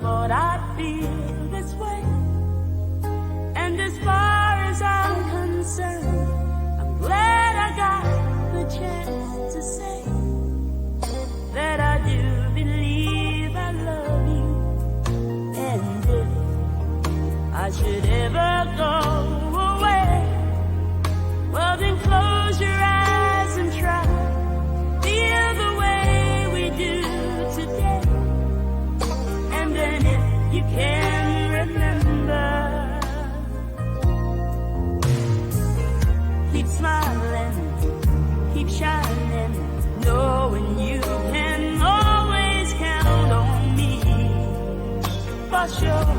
thought I'd feel this way. And as far as I'm concerned, I'm glad I got the chance to say that I do believe I love you. And if I should ever go away, well then close your eyes and try feel the way we do today. And then if you can remember, keep smiling, keep shining, knowing you can always count on me. For sure,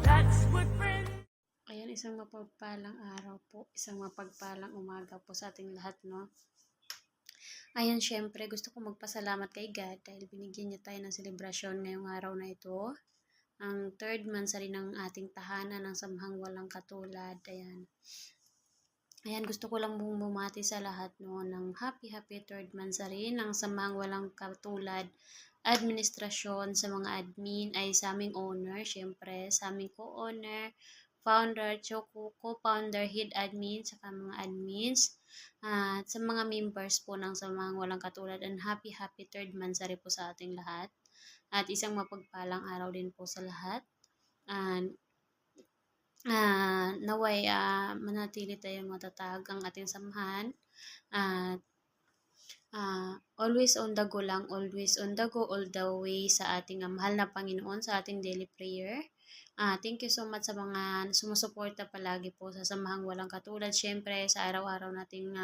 that's what friends. Ayan, isang mapagpalang araw po, isang mapagpalang umaga po sa ating lahat, no? Ayan, syempre, gusto ko magpasalamat kay God dahil binigyan niya tayo ng selebrasyon ngayong araw na ito. Ang third mansari ng ating tahanan ng Samahang Walang Katulad. Ayan. Ayan, gusto ko lang bumati sa lahat, no, ng happy third mansari ng Samahang Walang Katulad. Administrasyon sa mga admin ay sa aming owner, syempre, sa aming co-owner, founder, co-founder, head admin, saka mga admins, at sa mga members po ng Samahang Walang Katulad, and happy third mansari po sa ating lahat. At isang mapagpalang araw din po sa lahat. And naway manatili tayong matatag ang ating samahan. At always on the go lang, always on the go, all the way sa ating mahal na Panginoon, sa ating daily prayer. Thank you so much sa mga sumusuporta palagi po sa Samahang Walang Katulad. Siyempre, sa araw-araw nating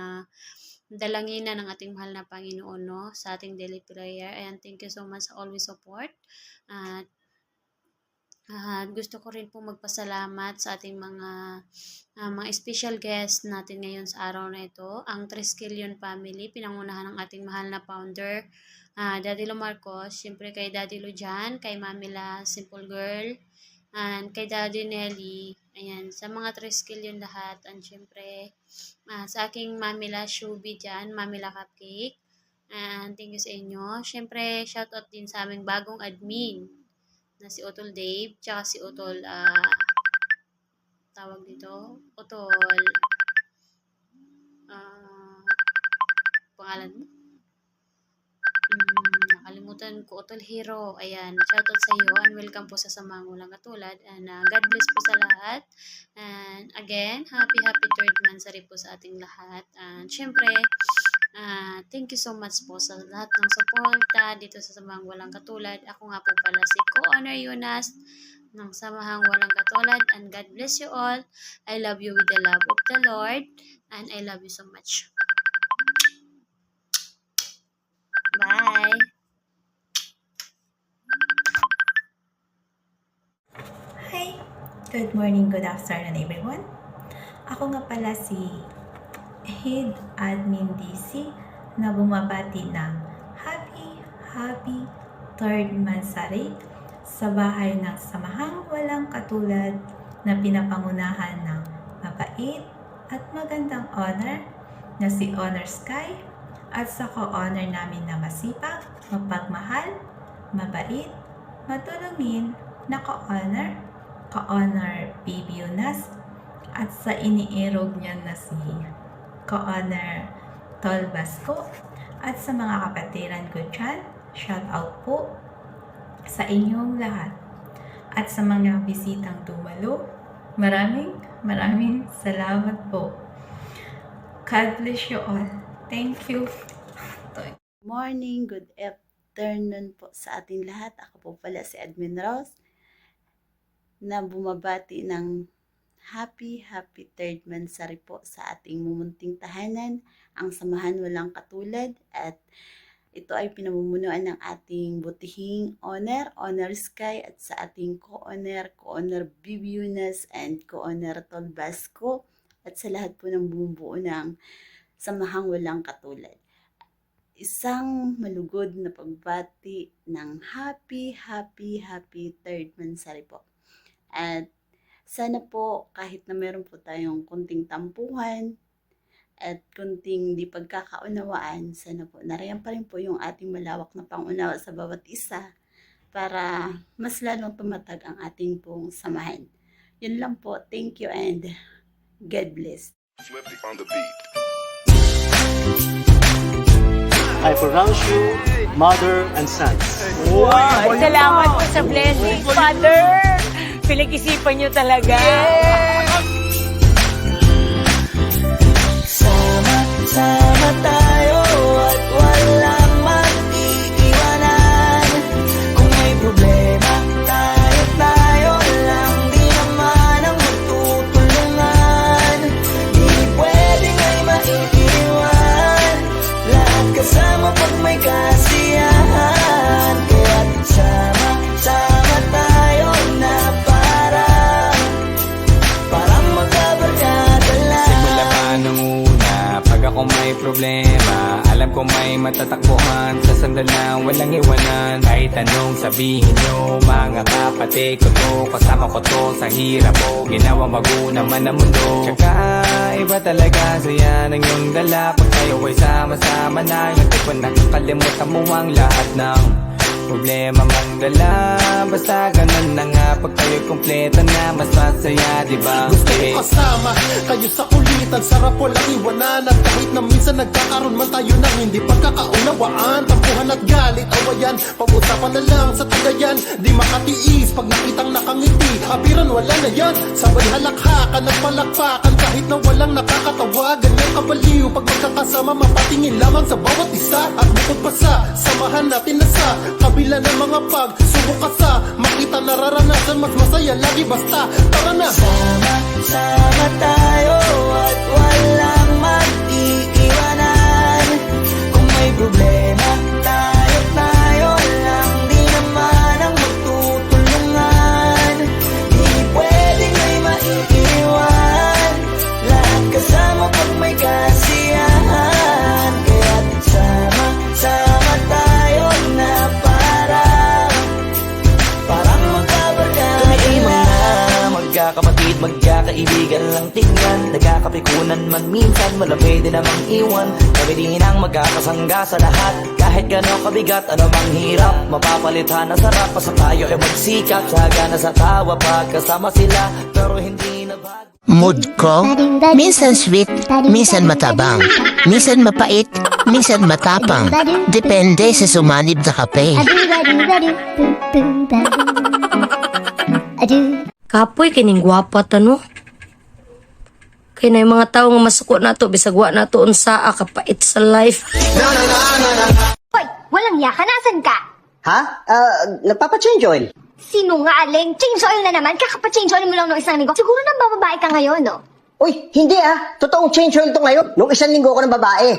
dalanginan ng ating mahal na Panginoon, no, sa ating daily prayer. And thank you so much sa always support. Gusto ko rin po magpasalamat sa ating mga special guest natin ngayon sa araw na ito, ang Triskelion family, pinangunahan ng ating mahal na founder, Daddy Lo Marcos, siyempre kay Daddy Lo Jan, kay Mami La Simple Girl, and kay Daddy Nelly, ayan, sa mga Triskelion lahat, and siyempre sa aking Mami La Shubi dyan, Mami La Cupcake, and thank you sa inyo. Siyempre, shoutout din sa aming bagong admin, na si Utol Dave, tsaka si Utol, tawag dito, Utol, pangalan mo? Nakalimutan ko, Utol Hero. Ayan, shoutout sa iyo, and welcome po sa Samahang Walang Katulad, and God bless po sa lahat. And again, happy third mansari po sa ating lahat. And syempre, thank you so much po sa lahat ng suporta dito sa Samahang Walang Katulad. Ako nga po pala si Co-Honor Yunas ng Samahang Walang Katulad, and God bless you all. I love you with the love of the Lord, and I love you so much. Bye! Hi! Good morning, good afternoon everyone. Ako nga pala si Head Admin DC na bumabati ng happy third mansari sa bahay ng Samahang Walang Katulad na pinapangunahan ng mabait at magandang owner na si Honor Sky, at sa co-owner namin na masipag, mapagmahal, mabait, matulungin na co-owner Baby Yunas, at sa iniirog niya na si co-owner Tol Basco, at sa mga kapatiran ko dyan, shout out po sa inyong lahat. At sa mga bisitang dumalo, maraming salamat po. God bless you all. Thank you. Good morning, good afternoon po sa ating lahat. Ako po pala si Admin Rose na bumabati ng happy third mansari po sa ating mumunting tahanan, ang Samahan Walang Katulad, at ito ay pinamumunuan ng ating butihing owner, Honor Sky, at sa ating co-owner Baby Yunas, and co-owner Tol Basco, at sa lahat po ng bumubuo ng Samahang Walang Katulad. Isang malugod na pagbati ng happy third mansari po. At sana po kahit na meron po tayong kunting tampuhan at kunting di pagkakaunawaan, sana po narayan pa rin po yung ating malawak na pangunawa sa bawat isa. para mas lalong tumatag ang ating pong samahan. Yun lang po. Thank you and God bless. Flippy on the beat. I pronounce you mother and sons. Salamat po sa blessing, Father. Pinag-isipan niyo talaga. Sama tayo at walang mag-iiwanan. Kung may problema, tayo lang. Di naman ang magtutulungan. Di pwedeng ay maiiwan. Lahat kasama pag may kasiyahan. Kaya sama tayo na parang magkabarkada lang. Simula pa nung una, pag ako may problema, alam ko may matatakbuhan. Sa sandal lang, walang iwanan. Kahit anong sabihin nyo, mga kapatid ko to, kasama ko to sa hirap ko. Ginawa bago naman ang mundo. Tsaka iba talaga saya ng iyong dala. Pag tayo ay sama-sama na, hindi ko nakakalimutan mo ang lahat ng problema mang dala. Basta ganun na nga, pag tayo'y kumpleto na, mas masaya, diba? Gusto ko kasama kayo sa kulitan. Sarap walang iwanan. At kahit na minsan nagkakaroon man tayo ng hindi pagkakaunawaan, tampuhan at galit, awayan, pag-usapan na lang sa tagayan. Di makatiis pag nakitang nakangiti, abiran wala na yan. Sabay halakhakan at palakpakan kahit na walang nakakatawa. Ganyan kabaliw pag magkakasama, mapatingin lamang sa bawat isa. At bukod pa sa samahan natin na sa kabila ng mga pagsubok ka sa makita nararanasan, mas masaya lagi basta tara na. Sama tayo at walang mag-iiwanan. Kung may problema, tayo lang. Di naman ang magtutulungan. Di pwedeng ay maiiwan. Lahat kasama pag may kasiyahan. Kaya sama tayo na parang magkabarkada lang. Magkakapatid, magkakaibigan lang tingnan. Nagkakapikunan man minsan, wala pwede namang iwan. Kami din ang magkakasangga sa lahat. Kahit gano'ng kabigat, ano mang hirap, mapapalitan na sarap. Basta tayo ay magsikap, sagana sa tawa pagkasama sila, pero hindi na bago. Mood ko, minsan sweet, minsan matabang, minsan mapait, minsan matapang. Depende sa sumanib na kape. Kapoy, kining gwapa tano. Kaya na yung mga tao nga masuko na to, bisagwa na to, unsa kapait sa life. Hoy, walang yaka, nasan ka? Ha? Nagpapa-change oil. Sinungaling, change oil na naman, kakapa-change oil mo lang nung isang linggo. Siguro nang bababae ka ngayon, no? Uy, hindi totoong change oil to ngayon. Nung isang linggo ko ng babae.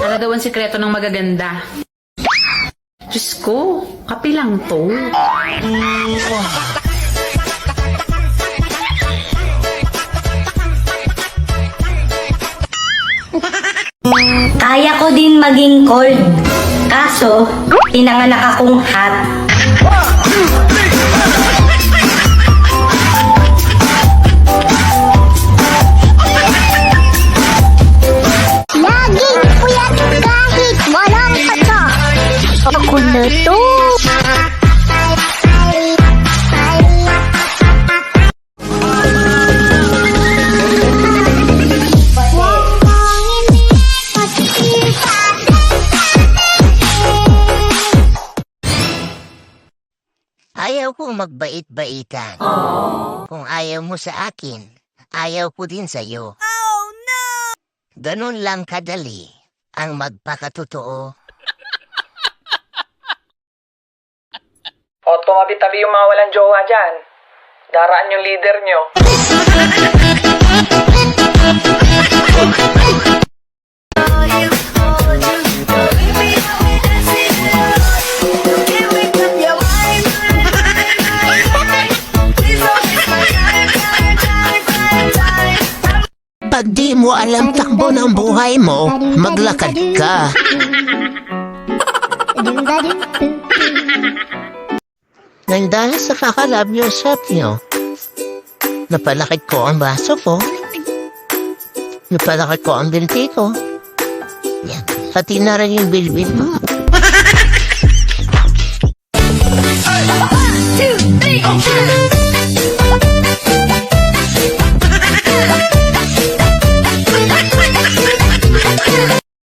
Ano daw ang sikreto ng magaganda? Diyos ko, kape lang to. Kaya ko din maging cold. Kaso, pinanganak akong hot. Laging puyat kahit walang pata. Ako na to. Ayaw kong magbait-baitan. Kung ayaw mo sa akin, ayaw ko din sa'yo. Oh, no! Ganun lang kadali ang magpakatotoo. O, tumabi-tabi yung mga walang jowa dyan. Daraan yung leader nyo. Pag di mo alam takbo ng buhay mo, maglakad ka. Nang dahil sa kaka-love yourself nyo, Napalakit ko ang baso ko. Napalakit ko ang binti ko. Yan. Pati na rin yung bilbil ko. 1, 2, 3,